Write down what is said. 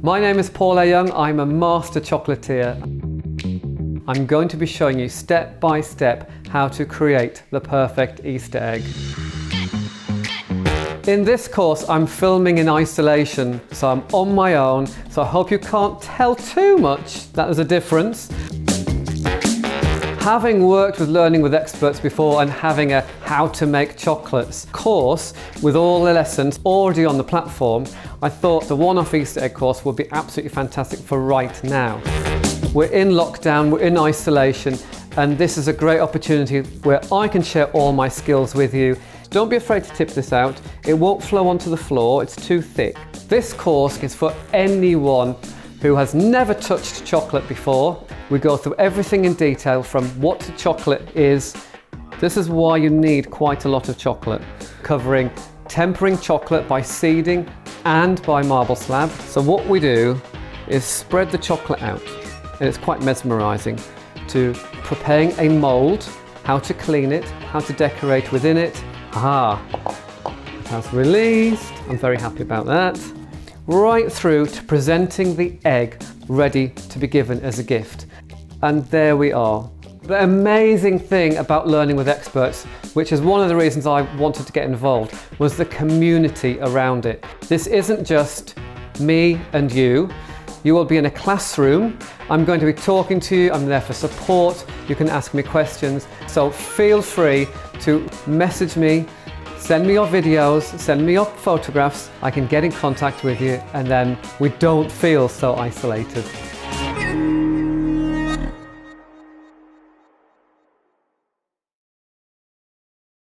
My name is Paul A. Young. I'm a master chocolatier. I'm going to be showing you step by step how to create the perfect Easter egg. In this course, I'm filming in isolation, so I'm on my own, so I hope you can't tell too much that there's a difference. Having worked with Learning with Experts before and having a How to Make Chocolates course with all the lessons already on the platform, I thought the one-off Easter egg course would be absolutely fantastic for right now. We're in lockdown, we're in isolation, and this is a great opportunity where I can share all my skills with you. Don't be afraid to tip this out. It won't flow onto the floor, it's too thick. This course is for anyone who has never touched chocolate before. We go through everything in detail from what chocolate is. This is why you need quite a lot of chocolate, covering tempering chocolate by seeding and by marble slab. So what we do is spread the chocolate out, and it's quite mesmerizing, to preparing a mold, how to clean it, how to decorate within it. It has released. I'm very happy about that. Right through to presenting the egg ready to be given as a gift. And there we are. The amazing thing about Learning with Experts, which is one of the reasons I wanted to get involved, was the community around it. This isn't just me and you. You will be in a classroom. I'm going to be talking to you. I'm there for support. You can ask me questions. So feel free to message me, send me your videos, send me your photographs. I can get in contact with you, and then we don't feel so isolated.